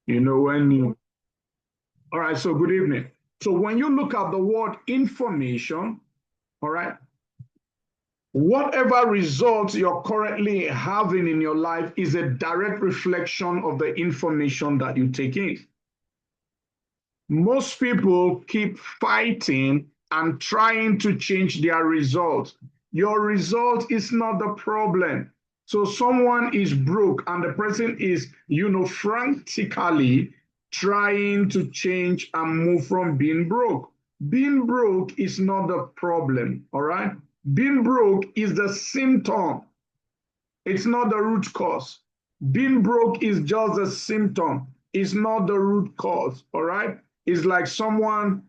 You know, when you, all right, so good evening. So when you look at the word information, all right, whatever results you're currently having in your life is a direct reflection of the information that you take in. Most people keep fighting and trying to change their results. Your result is not the problem. So someone is broke and the person is, frantically trying to change and move from being broke. Being broke is not the problem, all right? Being broke is the symptom. It's not the root cause. Being broke is just a symptom. It's not the root cause. All right. It's like someone,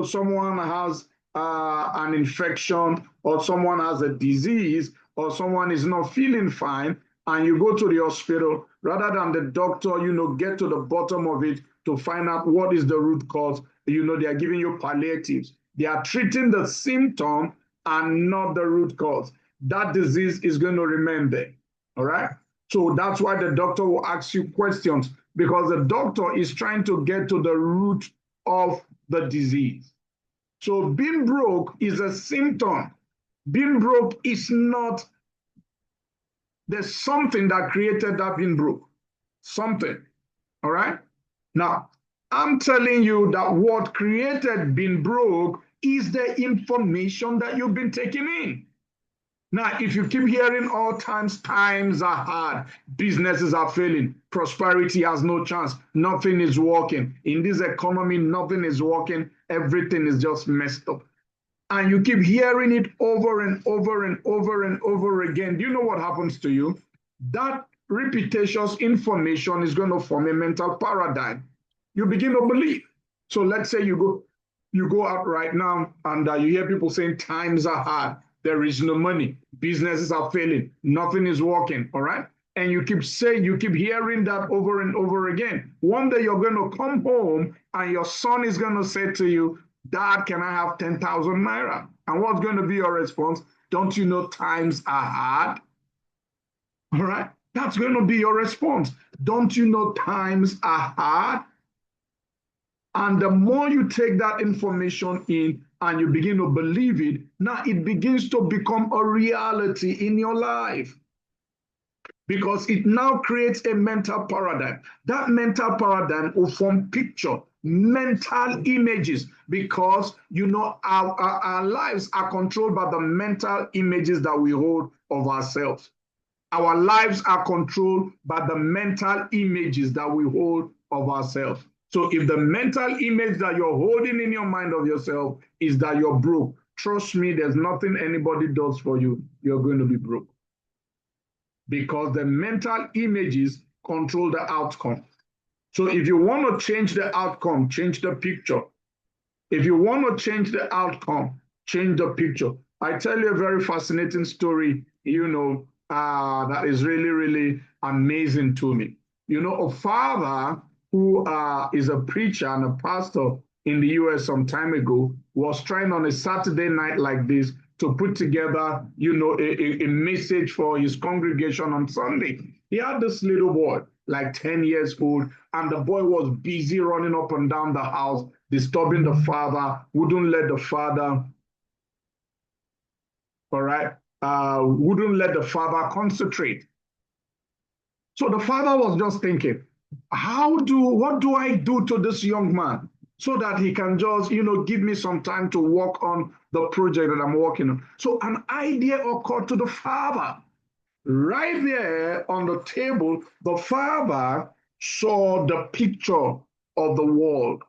someone has an infection or someone has a disease or someone is not feeling fine and you go to the hospital rather than the doctor, get to the bottom of it to find out what is the root cause. They are giving you palliatives. They are treating the symptom and not the root cause. That disease is going to remain there. All right. So that's why the doctor will ask you questions because the doctor is trying to get to the root of the disease. So being broke is a symptom. Being broke is not, there's something that created that being broke. Something. All right. Now, I'm telling you that what created being broke is the information that you've been taking in. Now, if you keep hearing all times are hard, businesses are failing, prosperity has no chance, nothing is working. In this economy, nothing is working, everything is just messed up. And you keep hearing it over and over and over and over again. Do you know what happens to you? That repetitious information is going to form a mental paradigm. You begin to believe. So let's say you go out right now and you hear people saying times are hard. There is no money. Businesses are failing. Nothing is working. All right. And you keep hearing that over and over again. One day you're going to come home and your son is going to say to you, Dad, can I have 10,000 naira? And what's going to be your response? Don't you know times are hard? All right. That's going to be your response. Don't you know times are hard? And the more you take that information in and you begin to believe it, now it begins to become a reality in your life. Because it now creates a mental paradigm. That mental paradigm will form picture, mental images, because our lives are controlled by the mental images that we hold of ourselves. Our lives are controlled by the mental images that we hold of ourselves. So if the mental image that you're holding in your mind of yourself is that you're broke, trust me, there's nothing anybody does for you. You're going to be broke. Because the mental images control the outcome. So if you want to change the outcome, change the picture. If you want to change the outcome, change the picture. I tell you a very fascinating story, that is really, really amazing to me. A father who is a preacher and a pastor in the US some time ago was trying on a Saturday night like this to put together, a message for his congregation on Sunday. He had this little boy, like 10 years old, and the boy was busy running up and down the house, disturbing the father, wouldn't let the father, all right, wouldn't let the father concentrate. So the father was just thinking, what do I do to this young man so that he can just, give me some time to work on the project that I'm working on? So an idea occurred to the father. Right there on the table, the father saw the picture of the world.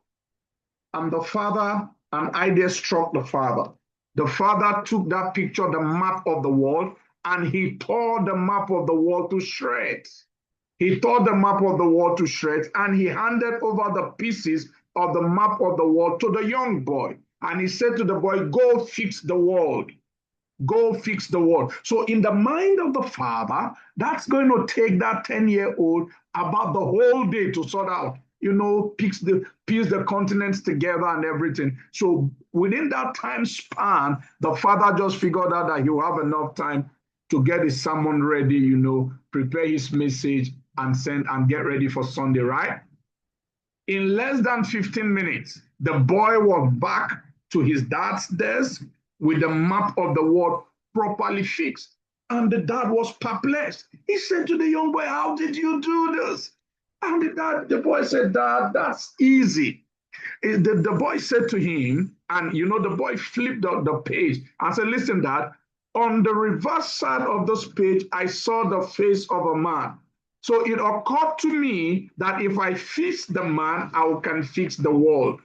And an idea struck the father. The father took that picture, the map of the world, and he tore the map of the world to shreds. He tore the map of the world to shreds and he handed over the pieces of the map of the world to the young boy. And he said to the boy, go fix the world. Go fix the world. So in the mind of the father, that's going to take that 10-year-old about the whole day to sort out, piece the continents together and everything. So within that time span, the father just figured out that he'll have enough time to get his sermon ready, prepare his message and send and get ready for Sunday, right? In less than 15 minutes, the boy was back to his dad's desk with the map of the world properly fixed. And the dad was perplexed. He said to the young boy, how did you do this? And the boy said, Dad, that's easy. The boy said to him, and the boy flipped the page and said, listen, Dad, on the reverse side of this page, I saw the face of a man. So it occurred to me that if I fix the man, I can fix the world.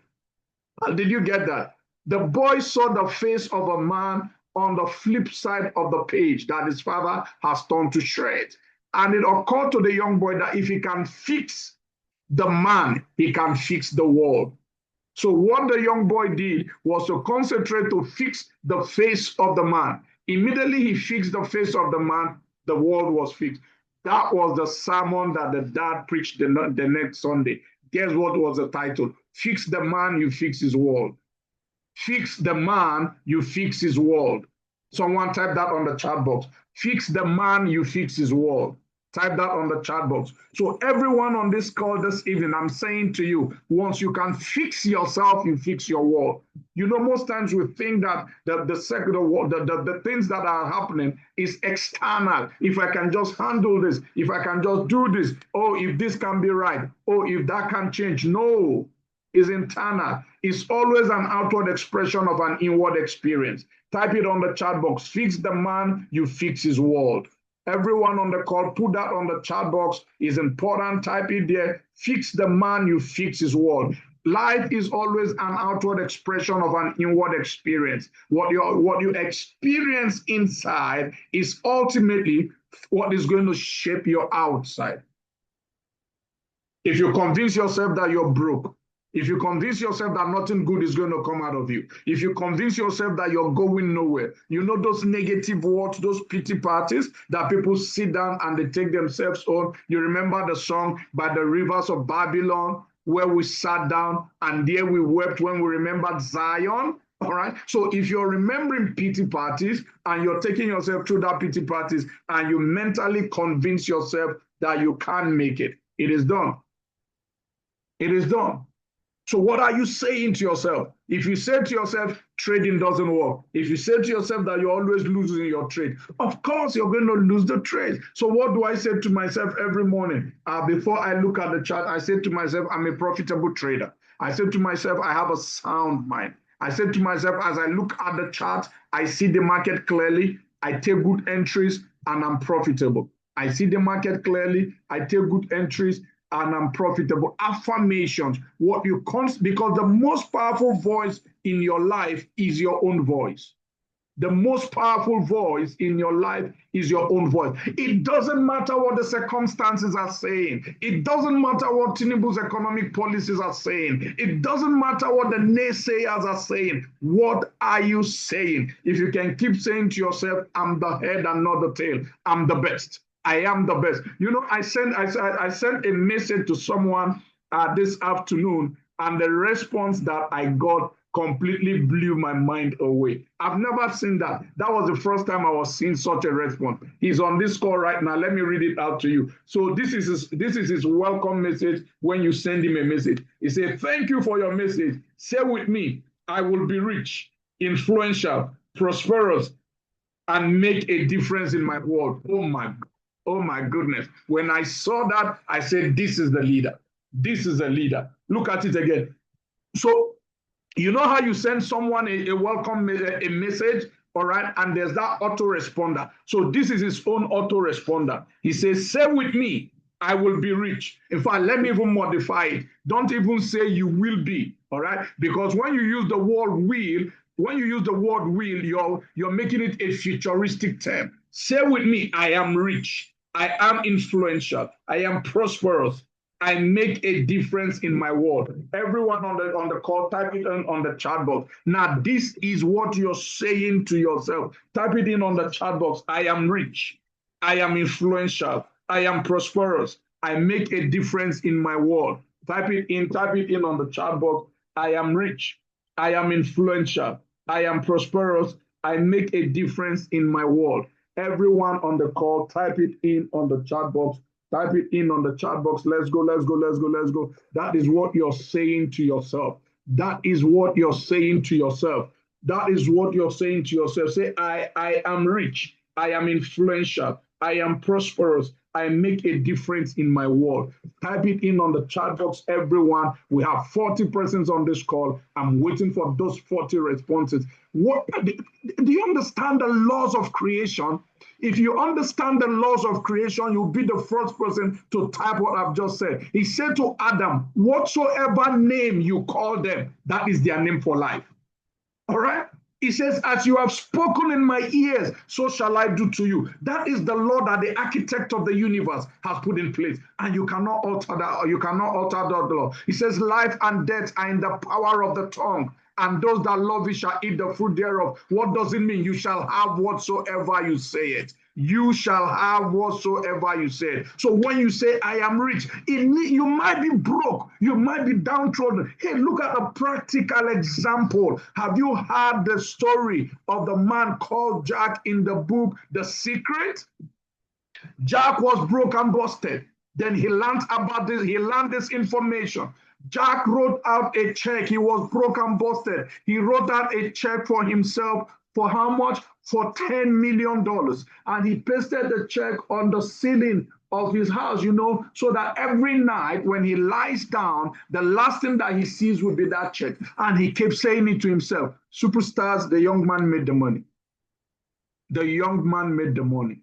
Did you get that? The boy saw the face of a man on the flip side of the page that his father has torn to shreds. And it occurred to the young boy that if he can fix the man, he can fix the world. So what the young boy did was to concentrate to fix the face of the man. Immediately he fixed the face of the man, the world was fixed. That was the sermon that the dad preached the next Sunday. Guess what was the title? Fix the man, you fix his world. Fix the man, you fix his world. Someone type that on the chat box. Fix the man, you fix his world. Type that on the chat box. So everyone on this call this evening, I'm saying to you, once you can fix yourself, you fix your world. Most times we think that the secular world, the things that are happening is external. If I can just handle this, if I can just do this, oh, if this can be right, oh, if that can change. No, it's internal. It's always an outward expression of an inward experience. Type it on the chat box. Fix the man, you fix his world. Everyone on the call, put that on the chat box. It's important. Type it there. Fix the man, you fix his world. Life is always an outward expression of an inward experience. What you experience inside is ultimately what is going to shape your outside. If you convince yourself that you're broke, if you convince yourself that nothing good is going to come out of you, if you convince yourself that you're going nowhere, those negative words, those pity parties that people sit down and they take themselves on. You remember the song By the Rivers of Babylon, where we sat down and there we wept when we remembered Zion. All right. So if you're remembering pity parties and you're taking yourself through that pity parties and you mentally convince yourself that you can't make it, it is done. It is done. So what are you saying to yourself? If you say to yourself, trading doesn't work, if you say to yourself that you're always losing your trade, of course you're going to lose the trade. So what do I say to myself every morning? Before I look at the chart, I say to myself, I'm a profitable trader. I say to myself, I have a sound mind. I say to myself, as I look at the chart, I see the market clearly, I take good entries, and I'm profitable. I see the market clearly, I take good entries, and I'm profitable. Affirmations, because the most powerful voice in your life is your own voice. The most powerful voice in your life is your own voice. It doesn't matter what the circumstances are saying. It doesn't matter what Tinubu's economic policies are saying. It doesn't matter what the naysayers are saying. What are you saying? If you can keep saying to yourself, I'm the head and not the tail. I'm the best. I am the best. I sent a message to someone this afternoon, and the response that I got completely blew my mind away. I've never seen that. That was the first time I was seeing such a response. He's on this call right now. Let me read it out to you. So this is his welcome message when you send him a message. He said, thank you for your message. Say with me, I will be rich, influential, prosperous, and make a difference in my world. Oh my goodness. When I saw that, I said, this is the leader. This is a leader. Look at it again. So, you know how you send someone a welcome a message, all right? And there's that autoresponder. So this is his own autoresponder. He says, say with me, I will be rich. In fact, let me even modify it. Don't even say you will be, all right? Because when you use the word will, you're making it a futuristic term. Say with me, I am rich. I am influential. I am prosperous. I make a difference in my world. Everyone on the call, type it on the chat box. Now, this is what you're saying to yourself. Type it in on the chat box. I am rich. I am influential. I am prosperous. I make a difference in my world. Type it in on the chat box. I am rich. I am influential. I am prosperous. I make a difference in my world. Everyone on the call, type it in on the chat box. Type it in on the chat box. Let's go, let's go, let's go, let's go. That is what you're saying to yourself. That is what you're saying to yourself. That is what you're saying to yourself. Say, I am rich. I am influential. I am prosperous. I make a difference in my world. Type it in on the chat box, everyone. We have 40 persons on this call. I'm waiting for those 40 responses. What do you understand the laws of creation? If you understand the laws of creation, you'll be the first person to type what I've just said. He said to Adam, whatsoever name you call them, that is their name for life. All right? He says, as you have spoken in my ears, so shall I do to you. That is the law that the architect of the universe has put in place. And you cannot alter that, or you cannot alter that law. He says, life and death are in the power of the tongue, and those that love it shall eat the fruit thereof. What does it mean? You shall have whatsoever you say it. You shall have whatsoever you say. So when you say, I am rich, you might be broke. You might be downtrodden. Hey, look at a practical example. Have you heard the story of the man called Jack in the book, The Secret? Jack was broke and busted. Then he learned about this. He learned this information. Jack wrote out a check. He was broke and busted. He wrote out a check for himself for how much? For $10 million. And he pasted the check on the ceiling of his house, so that every night when he lies down, the last thing that he sees will be that check. And he kept saying it to himself. Superstars, the young man made the money. The young man made the money.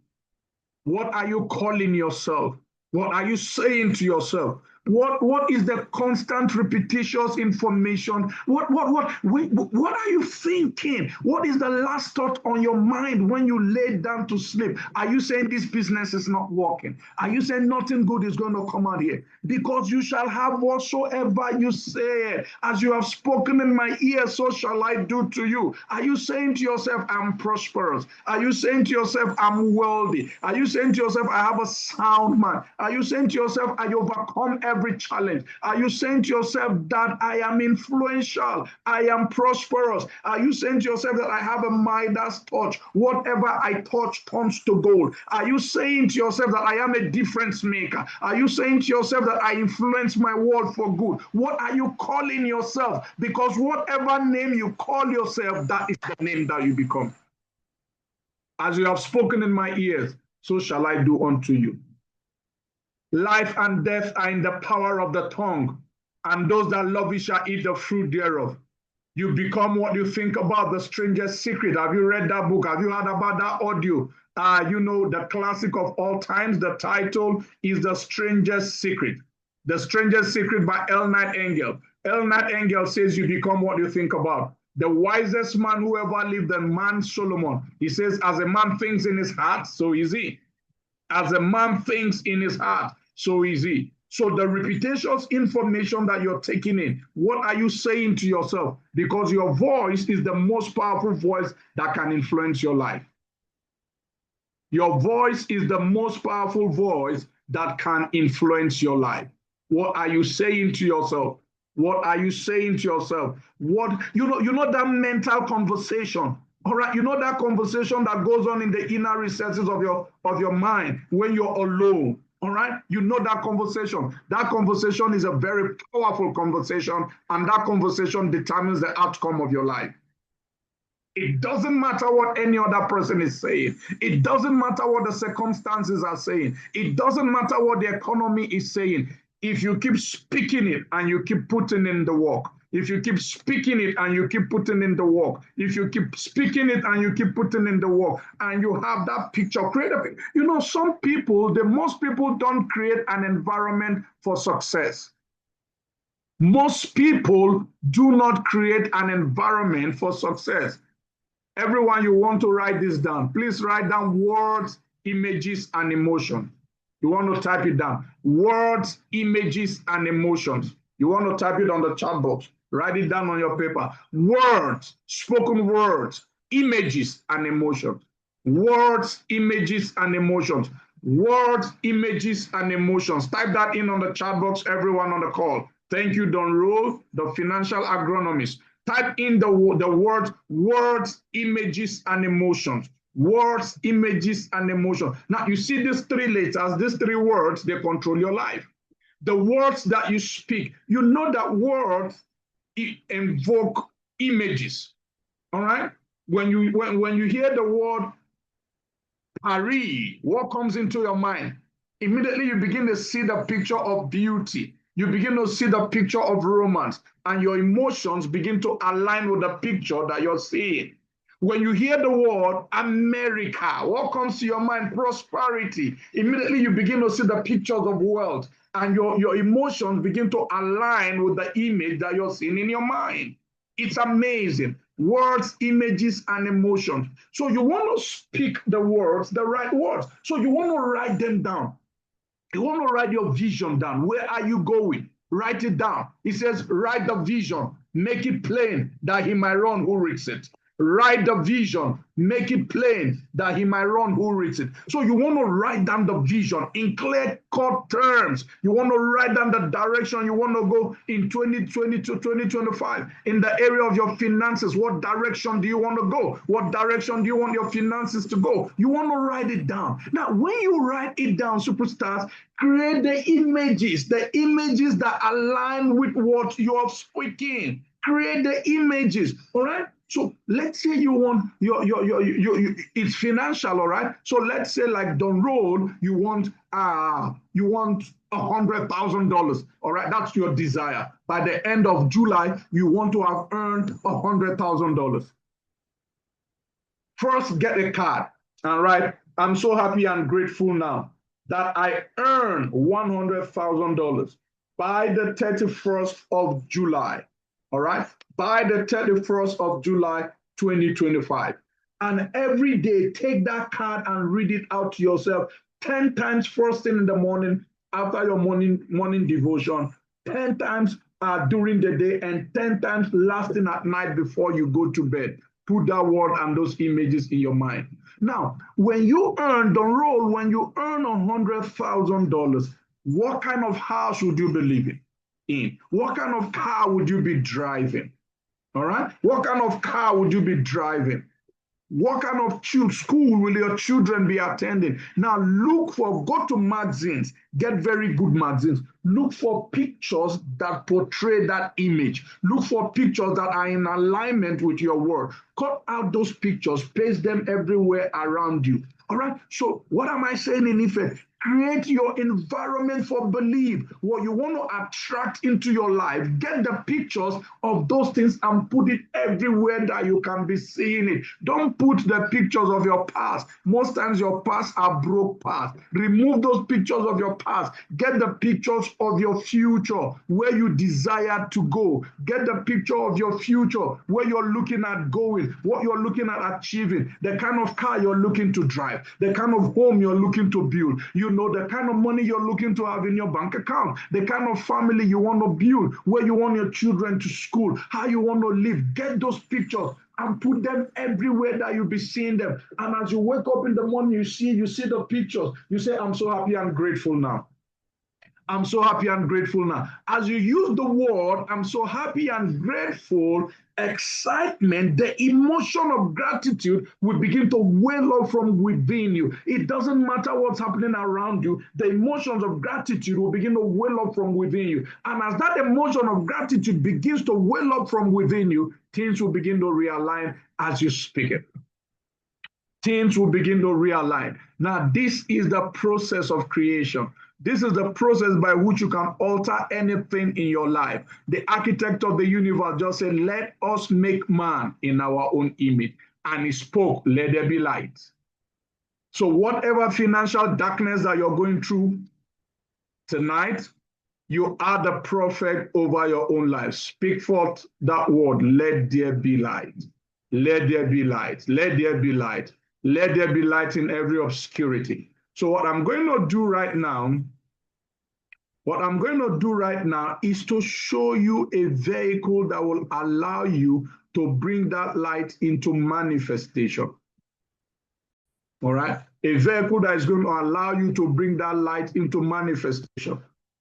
What are you calling yourself? What are you saying to yourself? What is the constant repetitious information? What are you thinking? What is the last thought on your mind when you lay down to sleep? Are you saying this business is not working? Are you saying nothing good is going to come out here? Because you shall have whatsoever you say. As you have spoken in my ear, so shall I do to you. Are you saying to yourself, I'm prosperous? Are you saying to yourself, I'm wealthy? Are you saying to yourself, I have a sound mind? Are you saying to yourself, I overcome every challenge? Are you saying to yourself that I am influential? I am prosperous? Are you saying to yourself that I have a Midas touch? Whatever I touch turns to gold. Are you saying to yourself that I am a difference maker? Are you saying to yourself that I influence my world for good? What are you calling yourself? Because whatever name you call yourself, that is the name that you become. As you have spoken in my ears, so shall I do unto you. Life and death are in the power of the tongue, and those that love it shall eat the fruit thereof. You become what you think about. The Strangest Secret. Have you read that book? Have you heard about that audio? The classic of all times. The title is The Strangest Secret. The Strangest Secret by L. Nightingale. L. Nightingale says you become what you think about. The wisest man who ever lived, the man Solomon. He says, as a man thinks in his heart, so is he. As a man thinks in his heart, so is he. So the repetitious information that you're taking in, what are you saying to yourself? Because your voice is the most powerful voice that can influence your life. Your voice is the most powerful voice that can influence your life. What are you saying to yourself? What are you saying to yourself? You know that mental conversation. All right, you know that conversation that goes on in the inner recesses of your mind when you're alone. All right, you know that conversation. That conversation is a very powerful conversation, and that conversation determines the outcome of your life. It doesn't matter what any other person is saying. It doesn't matter what the circumstances are saying. It doesn't matter what the economy is saying. If you keep speaking it and you keep putting in the work, if you keep speaking it and you keep putting in the work, if you keep speaking it and you keep putting in the work, and you have that picture, create a picture. Most people don't create an environment for success. Most people do not create an environment for success. Everyone, you want to write this down. Please write down words, images, and emotions. You want to type it down. Words, images, and emotions. You want to type it on the chat box. Write it down on your paper. Words, spoken words, images, and emotions. Words, images, and emotions. Words, images, and emotions. Type that in on the chat box, everyone on the call. Thank you, Don Rowe, the financial agronomist. Type in the word words, images, and emotions. Words, images, and emotion. Now, you see these three letters, these three words, they control your life. The words that you speak, you know that words invoke images. All right? When you hear the word Paris, what comes into your mind? Immediately you begin to see the picture of beauty. You begin to see the picture of romance, and your emotions begin to align with the picture that you're seeing. When you hear the word America, what comes to your mind? Prosperity. Immediately you begin to see the pictures of wealth, and your emotions begin to align with the image that you're seeing in your mind. It's amazing. Words, images, and emotions. So you want to speak the words, the right words. So you want to write them down. You want to write your vision down. Where are you going? Write it down. It says, write the vision, make it plain that he might run who reads it. Write the vision, make it plain that he might run who reads it. So you want to write down the vision in clear-cut terms. You want to write down the direction you want to go in 2020 to 2025 in the area of your finances. What direction do you want to go? What direction do you want your finances to go? You want to write it down. Now, when you write it down, superstars, create the images that align with what you are speaking. Create the images, all right? So let's say you want it's financial, all right? So let's say like Don Road, you want $100,000, all right? That's your desire. By the end of July, you want to have earned $100,000. First, get a card, all right? I'm so happy and grateful now that I earned $100,000 by the 31st of July. All right, by the 31st of July, 2025. And every day, take that card and read it out to yourself 10 times first thing in the morning after your morning devotion, 10 times during the day, and 10 times last thing at night before you go to bed. Put that word and those images in your mind. Now, when you earn the role, when you earn $100,000, what kind of house would you be living in? What kind of car would you be driving? All right? What kind of car would you be driving? What kind of school will your children be attending? Now go to magazines, get very good magazines. Look for pictures that portray that image. Look for pictures that are in alignment with your word. Cut out those pictures, paste them everywhere around you. All right? So what am I saying in effect? Create your environment for belief. What you want to attract into your life, get the pictures of those things and put it everywhere that you can be seeing it. Don't put the pictures of your past. Most times your past are broke past. Remove those pictures of your past. Get the pictures of your future, where you desire to go. Get the picture of your future, where you're looking at going, what you're looking at achieving, the kind of car you're looking to drive, the kind of home you're looking to build. You know the kind of money you're looking to have in your bank account, the kind of family you want to build, where you want your children to school, how you want to live. Get those pictures and put them everywhere that you'll be seeing them. And as you wake up in the morning, you see the pictures. You say, I'm so happy and grateful now. I'm so happy and grateful now. As you use the word, I'm so happy and grateful, excitement, the emotion of gratitude will begin to well up from within you. It doesn't matter what's happening around you. The emotions of gratitude will begin to well up from within you. And as that emotion of gratitude begins to well up from within you, things will begin to realign as you speak it. Things will begin to realign. Now, this is the process of creation. This is the process by which you can alter anything in your life. The architect of the universe just said, let us make man in our own image. And he spoke, let there be light. So whatever financial darkness that you're going through tonight, you are the prophet over your own life. Speak forth that word, let there be light. Let there be light. Let there be light. Let there be light in every obscurity. So what I'm going to do right now is to show you a vehicle that will allow you to bring that light into manifestation. All right? A vehicle that is going to allow you to bring that light into manifestation.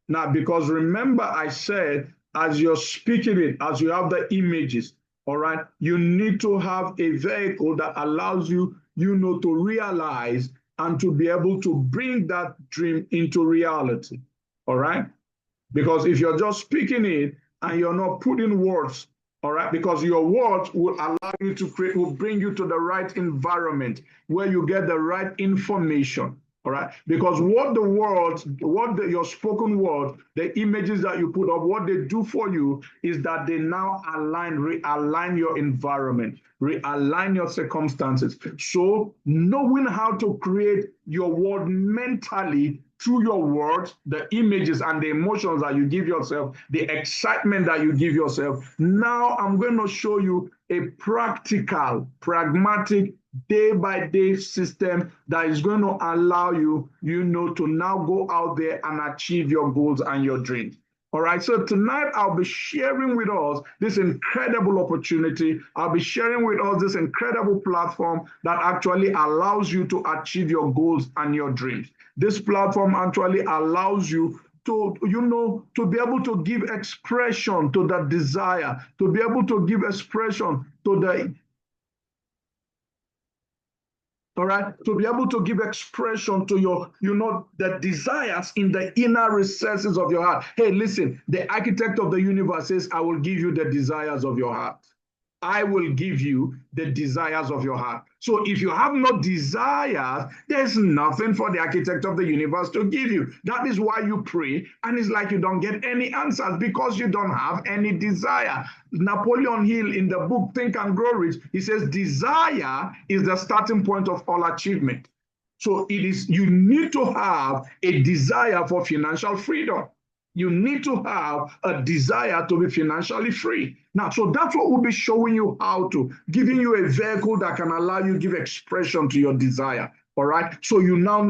Now, because remember I said, as you're speaking it, as you have the images, all right, you need to have a vehicle that allows you to realize and to be able to bring that dream into reality. All right? Because if you're just speaking it and you're not putting words, all right, because your words will allow you to create, will bring you to the right environment where you get the right information. All right, because what the words, your spoken word, the images that you put up, what they do for you is that they now realign your environment, realign your circumstances. So knowing how to create your world mentally through your words, the images and the emotions that you give yourself, the excitement that you give yourself. Now I'm going to show you a practical, pragmatic, day-by-day system that is going to allow you, to now go out there and achieve your goals and your dreams. All right, so tonight I'll be sharing with us this incredible opportunity. I'll be sharing with us this incredible platform that actually allows you to achieve your goals and your dreams. This platform actually allows you to, to be able to give expression to that desire, to be able to give expression to the all right, to be able to give expression to your, the desires in the inner recesses of your heart. Hey, listen, the architect of the universe says, I will give you the desires of your heart. I will give you the desires of your heart. So if you have no desires, there's nothing for the architect of the universe to give you. That is why you pray, and it's like you don't get any answers because you don't have any desire. Napoleon Hill in the book Think and Grow Rich, he says desire is the starting point of all achievement. So you need to have a desire for financial freedom. You need to have a desire to be financially free. Now, so that's what we'll be showing you how to, giving you a vehicle that can allow you to give expression to your desire. All right. So you now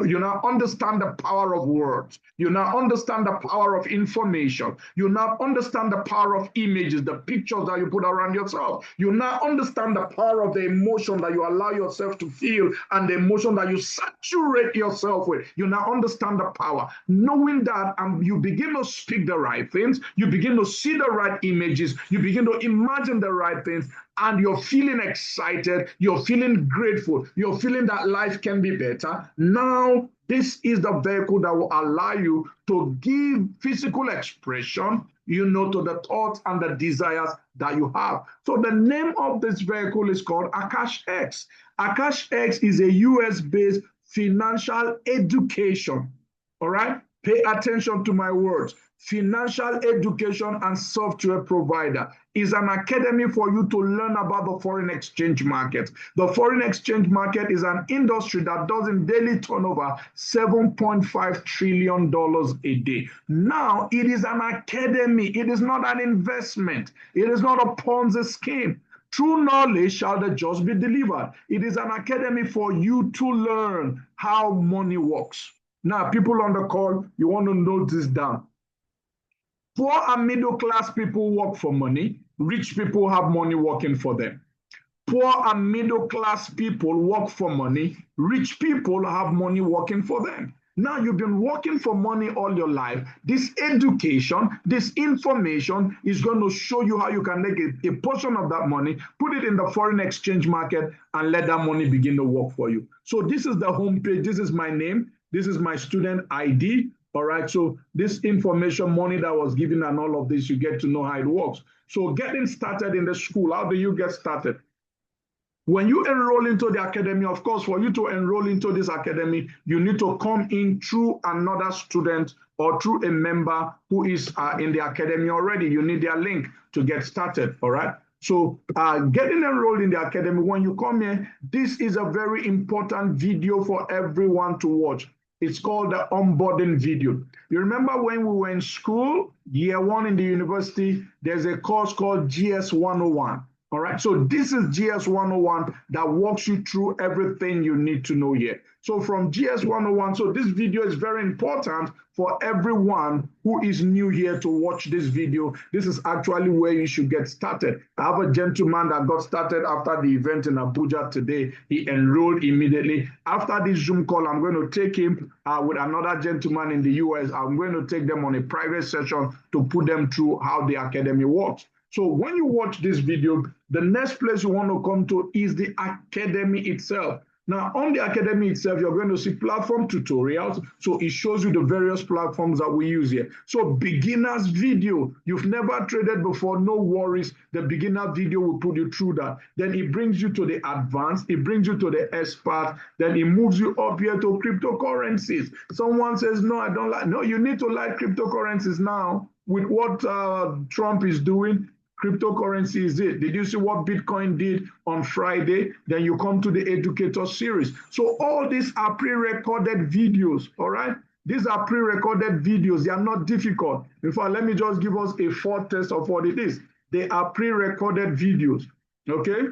understand the power of words. You now understand the power of information. You now understand the power of images, the pictures that you put around yourself. You now understand the power of the emotion that you allow yourself to feel and the emotion that you saturate yourself with. You now understand the power. Knowing that, you begin to speak the right things. You begin to see the right images. You begin to imagine the right things. And you're feeling excited, you're feeling grateful, you're feeling that life can be better. Now, this is the vehicle that will allow you to give physical expression, to the thoughts and the desires that you have. So the name of this vehicle is called Akash X. Akash X is a US-based financial education. All right? Pay attention to my words. Financial education and software provider is an academy for you to learn about the foreign exchange market. The foreign exchange market is an industry that does in daily turnover $7.5 trillion a day. Now, it is an academy. It is not an investment. It is not a Ponzi scheme. True knowledge shall the just be delivered. It is an academy for you to learn how money works. Now, people on the call, you want to note this down. Poor and middle class people work for money. Rich people have money working for them. Poor and middle class people work for money. Rich people have money working for them. Now you've been working for money all your life. This education, this information is going to show you how you can take a portion of that money, put it in the foreign exchange market, and let that money begin to work for you. So this is the homepage. This is my name. This is my student ID. All right, so this information, money that was given and all of this, you get to know how it works. So getting started in the school, how do you get started? When you enroll into the academy, of course, for you to enroll into this academy, you need to come in through another student or through a member who is in the academy already. You need their link to get started, all right? So getting enrolled in the academy, when you come here, this is a very important video for everyone to watch. It's called the onboarding video. You remember when we were in school, year one in the university, there's a course called GS 101. All right, so this is GS 101 that walks you through everything you need to know here. So from GS 101, so this video is very important for everyone who is new here to watch this video. This is actually where you should get started. I have a gentleman that got started after the event in Abuja today. He enrolled immediately. After this Zoom call, I'm going to take him with another gentleman in the US. I'm going to take them on a private session to put them through how the academy works. So when you watch this video, the next place you want to come to is the academy itself. Now, on the Academy itself, you're going to see platform tutorials. So it shows you the various platforms that we use here. So beginner's video, you've never traded before, no worries. The beginner video will put you through that. Then it brings you to the advanced, it brings you to the expert, then it moves you up here to cryptocurrencies. Someone says, no, I don't like, no, you need to like cryptocurrencies now with what Trump is doing. Cryptocurrency is it. Did you see what Bitcoin did on Friday? Then you come to the educator series. So all these are pre-recorded videos, all right? These are pre-recorded videos. They are not difficult. In fact, let me just give us a foretaste of what it is. They are pre-recorded videos, okay?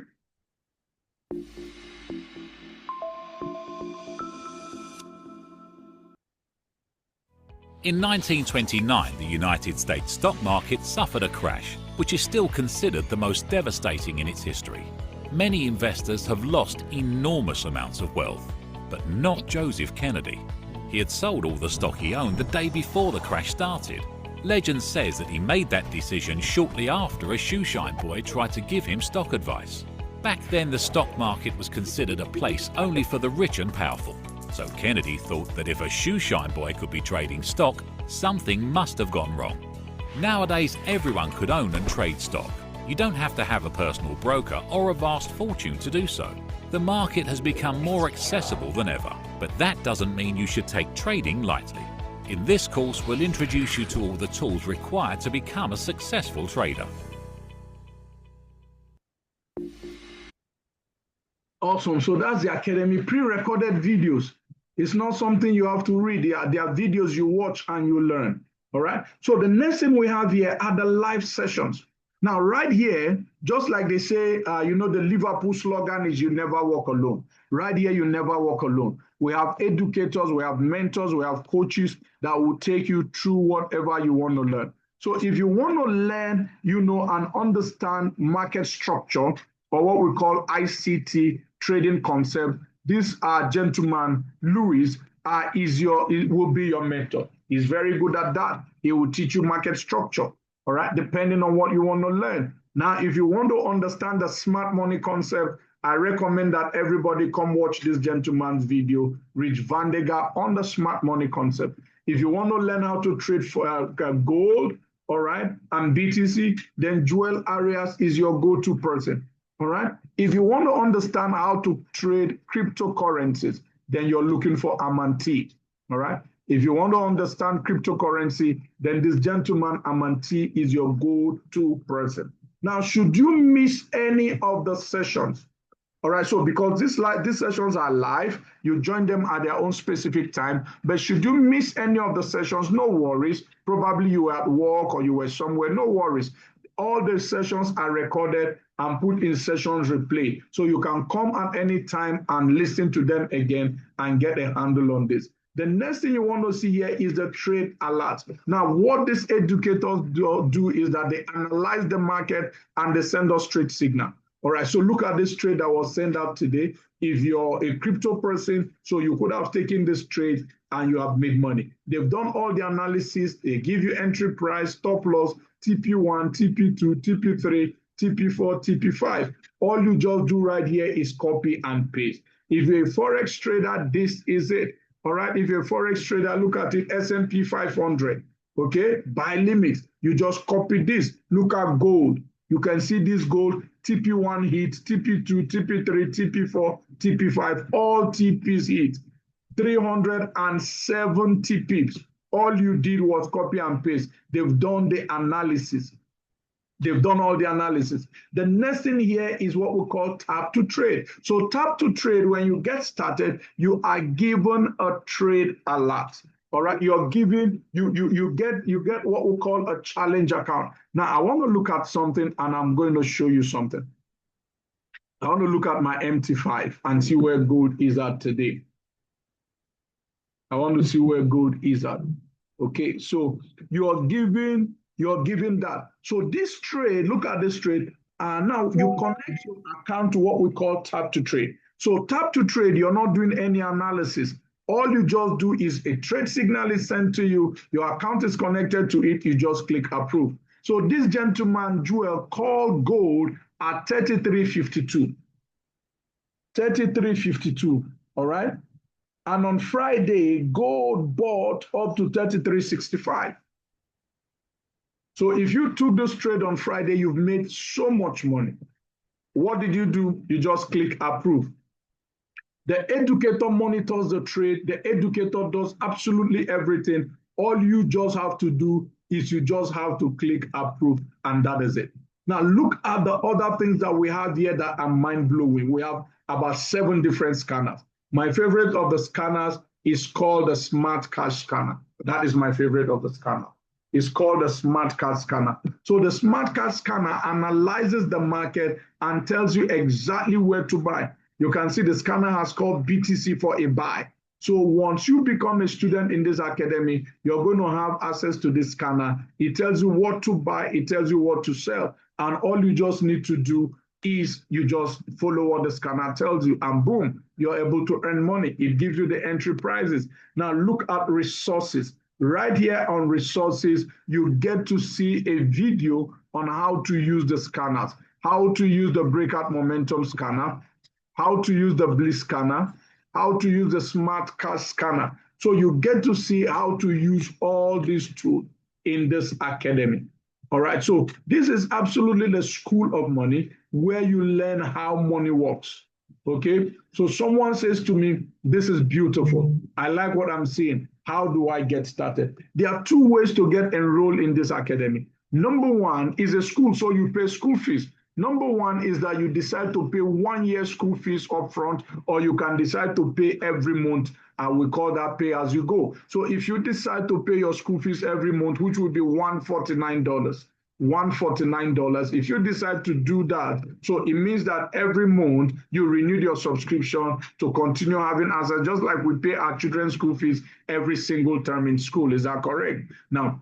In 1929, the United States stock market suffered a crash, which is still considered the most devastating in its history. Many investors have lost enormous amounts of wealth, but not Joseph Kennedy. He had sold all the stock he owned the day before the crash started. Legend says that he made that decision shortly after a shoeshine boy tried to give him stock advice. Back then, the stock market was considered a place only for the rich and powerful. So Kennedy thought that if a shoeshine boy could be trading stock, something must have gone wrong. Nowadays, everyone could own and trade stock. You don't have to have a personal broker or a vast fortune to do so. The market has become more accessible than ever, but that doesn't mean you should take trading lightly. In this course, we'll introduce you to all the tools required to become a successful trader. Awesome. So that's the Academy pre-recorded videos. It's not something you have to read. They are videos you watch and you learn. All right. So the next thing we have here are the live sessions. Now, right here, just like they say, you know, the Liverpool slogan is "You never walk alone." Right here, you never walk alone. We have educators, we have mentors, we have coaches that will take you through whatever you want to learn. So if you want to learn, you know, and understand market structure, or what we call ICT trading concept, this gentleman, Louis, will be your mentor. He's very good at that. He will teach you market structure, all right, depending on what you want to learn. Now, if you want to understand the smart money concept, I recommend that everybody come watch this gentleman's video, Rich Vandegar, on the smart money concept. If you want to learn how to trade for gold, all right, and BTC, then Joel Arias is your go-to person. All right. If you want to understand how to trade cryptocurrencies, then you're looking for Amanti. All right. If you want to understand cryptocurrency, then this gentleman, Amanti, is your go-to person. Now, should you miss any of the sessions? All right. So because these sessions are live, you join them at their own specific time. But should you miss any of the sessions, no worries. Probably you were at work or you were somewhere, no worries. All the sessions are recorded and put in sessions replay. So you can come at any time and listen to them again and get a handle on this. The next thing you want to see here is the trade alert. Now, what these educators do is that they analyze the market and they send us trade signal. All right, so look at this trade that was sent out today. If you're a crypto person, so you could have taken this trade and you have made money. They've done all the analysis. They give you entry price, stop loss, TP1, TP2, TP3, TP4, TP5. All you just do right here is copy and paste. If you're a Forex trader, this is it. All right, if you're a Forex trader, look at it, S&P 500, okay? Buy limits, you just copy this. Look at gold. You can see this gold, TP1 hit, TP2, TP3, TP4, TP5, all TPs hit. 370 pips. All you did was copy and paste. They've done the analysis. They've done all the analysis. The next thing here is what we call tap to trade. So tap to trade, when you get started, you are given a trade alert. All right, you're given, you get what we call a challenge account. Now I want to look at something and I'm going to show you something. I want to look at my MT5 and see where gold is at today. I want to see where gold is at. Okay, so you're given that. So this trade, look at this trade. Now you connect your account to what we call tap to trade. So tap to trade, you're not doing any analysis. All you just do is a trade signal is sent to you. Your account is connected to it. You just click approve. So this gentleman, Joel, called gold at 33.52. 33.52, all right? And on Friday, gold bought up to 33.65. So if you took this trade on Friday, you've made so much money. What did you do? You just click approve. The educator monitors the trade. The educator does absolutely everything. All you just have to do is you just have to click approve, and that is it. Now look at the other things that we have here that are mind-blowing. We have about 7 different scanners. My favorite of the scanners is called the Smart Cash Scanner. That is my favorite of the scanner. It's called the Smart Cash Scanner. So the Smart Cash Scanner analyzes the market and tells you exactly where to buy. You can see the scanner has called BTC for a buy. So once you become a student in this academy, you're going to have access to this scanner. It tells you what to buy, it tells you what to sell. And all you just need to do is you just follow what the scanner tells you, and boom, you're able to earn money. It gives you the entry prices. Now look at resources. Right here on resources, you get to see a video on how to use the scanners, how to use the breakout momentum scanner, how to use the Bliss scanner, how to use the Smart Cash Scanner. So you get to see how to use all these tools in this academy. All right, so this is absolutely the school of money where you learn how money works. Okay, so someone says to me, this is beautiful. I like what I'm seeing. How do I get started? There are 2 ways to get enrolled in this academy. Number 1 is a school, so you pay school fees. Number 1 is that you decide to pay 1 year school fees upfront, or you can decide to pay every month, and we call that pay as you go. So if you decide to pay your school fees every month, which will be $149, $149. If you decide to do that, so it means that every month you renew your subscription to continue having access, just like we pay our children's school fees every single term in school. Is that correct? Now,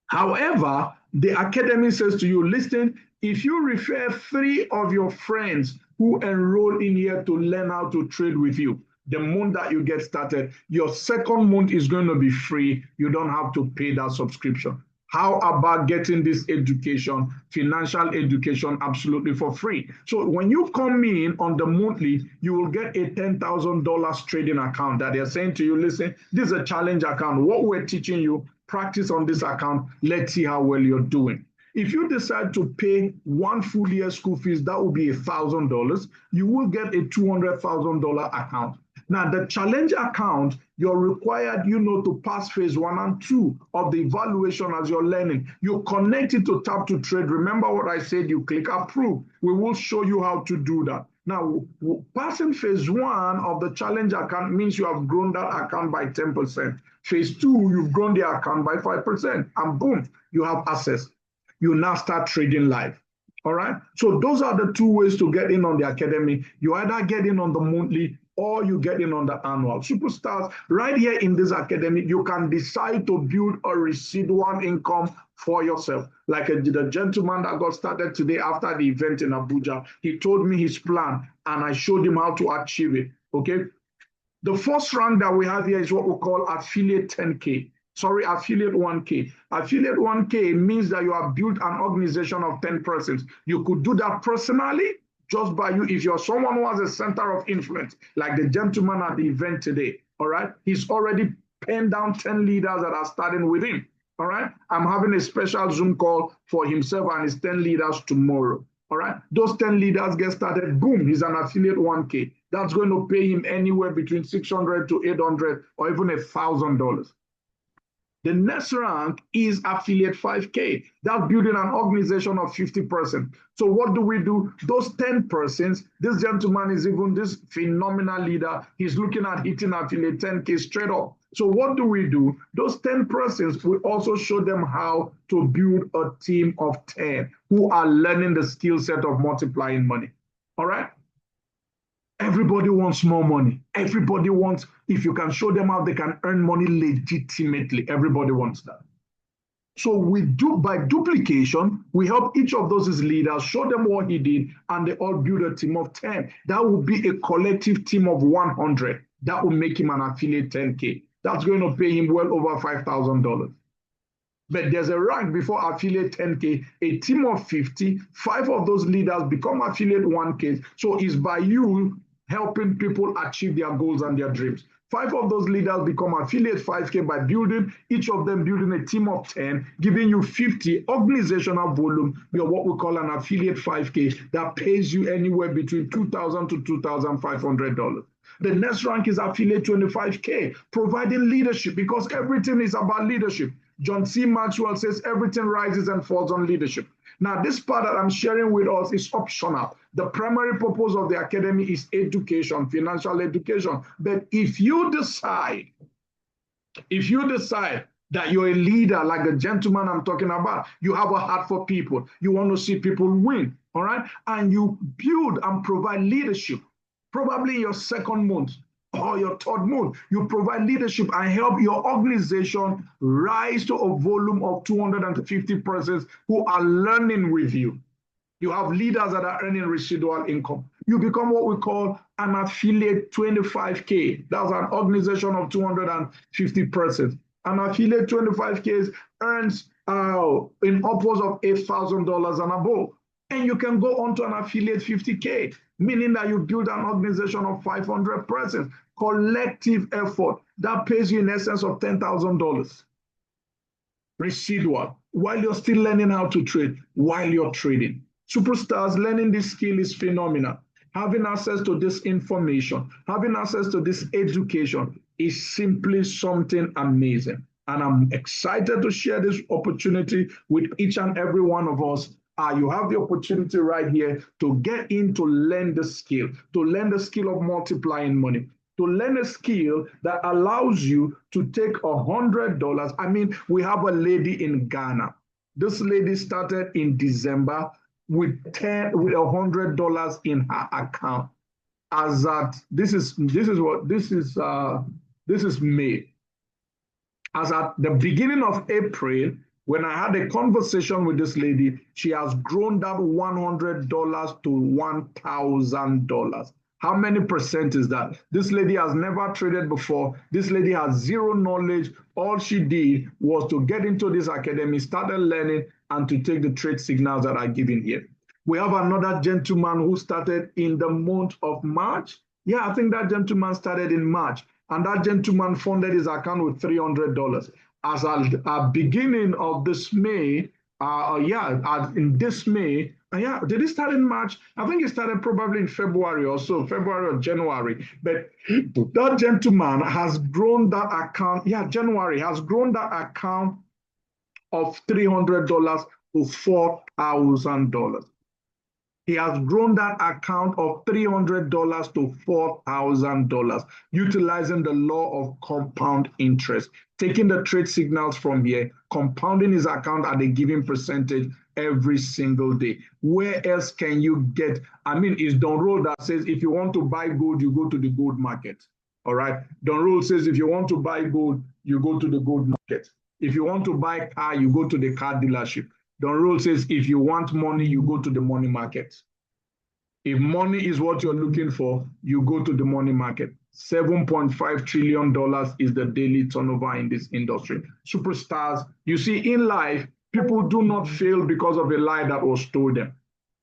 however, the academy says to you, listen, if you refer 3 of your friends who enroll in here to learn how to trade with you, the month that you get started, your second month is going to be free. You don't have to pay that subscription. How about getting this education, financial education, absolutely for free? So when you come in on the monthly, you will get a $10,000 trading account that they're saying to you, listen, this is a challenge account. What we're teaching you, practice on this account. Let's see how well you're doing. If you decide to pay 1 full year school fees, that will be $1,000. You will get a $200,000 account. Now, the challenge account, you're required, to pass phase 1 and 2 of the evaluation as you're learning. You connect it to Tap to Trade. Remember what I said, you click approve. We will show you how to do that. Now, passing phase 1 of the challenge account means you have grown that account by 10%. Phase 2, you've grown the account by 5%, and boom, you have access. You now start trading live. All right. So those are the 2 ways to get in on the academy. You either get in on the monthly or you get in on the annual. Superstars, right here in this academy, you can decide to build a residual income for yourself. Like the gentleman that got started today after the event in Abuja, he told me his plan and I showed him how to achieve it. Okay. The first rank that we have here is what we call affiliate 10K. Sorry, affiliate 1K. Affiliate 1K means that you have built an organization of 10 persons. You could do that personally just by you. If you're someone who has a center of influence, like the gentleman at the event today, all right, he's already penned down 10 leaders that are starting with him, all right? I'm having a special Zoom call for himself and his 10 leaders tomorrow, all right? Those 10 leaders get started, boom, he's an affiliate 1K. That's going to pay him anywhere between $600 to $800 or even $1,000. The next rank is affiliate 5K. That's building an organization of 50%. So what do we do? Those 10 persons, this gentleman is even this phenomenal leader. He's looking at hitting affiliate 10K straight up. So what do we do? Those 10 persons, we also show them how to build a team of 10 who are learning the skill set of multiplying money. All right? Everybody wants more money. Everybody wants, if you can show them how they can earn money legitimately, everybody wants that. So we do, by duplication, we help each of those leaders, show them what he did, and they all build a team of 10. That will be a collective team of 100. That will make him an affiliate 10K. That's going to pay him well over $5,000. But there's a rank before affiliate 10K, a team of 50, 5 of those leaders become affiliate 1K. So it's by you helping people achieve their goals and their dreams. 5 of those leaders become affiliate 5K by building, each of them building a team of 10, giving you 50 organizational volume. You're what we call an affiliate 5K that pays you anywhere between $2,000 to $2,500. The next rank is affiliate 25K, providing leadership, because everything is about leadership. John C. Maxwell says everything rises and falls on leadership. Now, this part that I'm sharing with us is optional. The primary purpose of the academy is education, financial education. But if you decide that you're a leader, like the gentleman I'm talking about, you have a heart for people, you want to see people win, all right? And you build and provide leadership, probably in your second month or your third month, you provide leadership and help your organization rise to a volume of 250 persons who are learning with you. You have leaders that are earning residual income. You become what we call an affiliate 25K. That's an organization of 250 persons. An affiliate 25K earns in upwards of $8,000 and above. And you can go on to an affiliate 50K, meaning that you build an organization of 500 persons, collective effort that pays you in essence of $10,000 residual while you're still learning how to trade, while you're trading. Superstars, learning this skill is phenomenal. Having access to this information, having access to this education is simply something amazing. And I'm excited to share this opportunity with each and every one of us. You have the opportunity right here to get in to learn the skill of multiplying money, to learn a skill that allows you to take $100. I mean, we have a lady in Ghana. This lady started in December with $100 in her account. As at this is May. As at the beginning of April, when I had a conversation with this lady, she has grown that $100 to $1,000. How many percent is that? This lady has never traded before. This lady has zero knowledge. All she did was to get into this academy, started learning, and to take the trade signals that are given here. We have another gentleman who started in the month of March. Yeah, I think that gentleman started in March. And that gentleman funded his account with $300. As at beginning of this May, in this May, did it start in March? I think it started probably in February or so, February or January. But that gentleman has grown that account, January, has grown that account of $300 to $4,000. He has grown that account of $300 to $4,000, utilizing the law of compound interest, taking the trade signals from here, compounding his account at a given percentage every single day. Where else can you get? I mean, it's Don Roll that says if you want to buy gold, you go to the gold market. All right. Don Roll says if you want to buy gold, you go to the gold market. If you want to buy a car, you go to the car dealership. Don Roll says if you want money, you go to the money market. If money is what you're looking for, you go to the money market. $7.5 trillion is the daily turnover in this industry. Superstars, you see, in life, people do not fail because of a lie that was told them.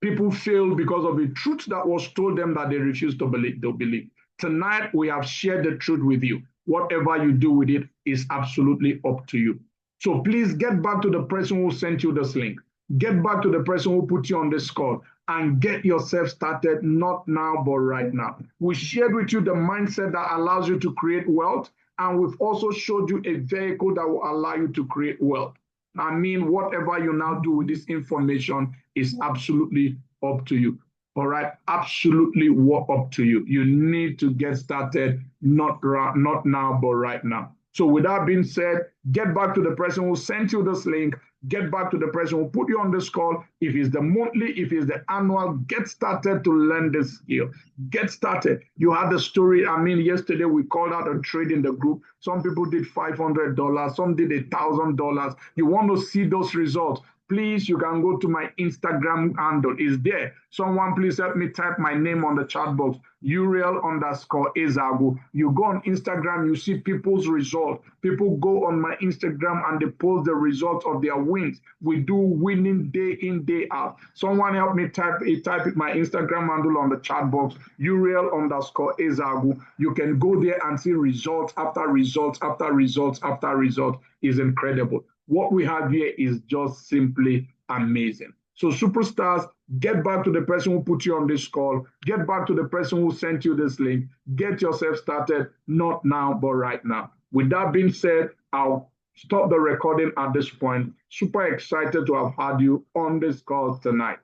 People fail because of a truth that was told them that they refuse to believe. Tonight, we have shared the truth with you. Whatever you do with it is absolutely up to you. So please get back to the person who sent you this link. Get back to the person who put you on this call and get yourself started, not now, but right now. We shared with you the mindset that allows you to create wealth, and we've also showed you a vehicle that will allow you to create wealth. I mean, whatever you now do with this information is absolutely up to you. All right, absolutely up to you. You need to get started, not now, but right now. So with that being said, get back to the person who sent you this link. Get back to the person who put you on this call. If it's the monthly, if it's the annual, get started to learn this skill. Get started. You had the story. I mean, yesterday we called out a trade in the group. Some people did $500. Some did $1,000. You want to see those results. please, you can go to my Instagram handle. It's there. Someone please help me type my name on the chat box, Uriel_Ezeagwu. You go on Instagram, you see people's results. People go on my Instagram and they post the results of their wins. We do winning day in, day out. Someone help me type it my Instagram handle on the chat box, Uriel_Ezeagwu. You can go there and see results after results after results after results. Is incredible. What we have here is just simply amazing. So superstars, get back to the person who put you on this call. Get back to the person who sent you this link. Get yourself started, not now, but right now. With that being said, I'll stop the recording at this point. Super excited to have had you on this call tonight.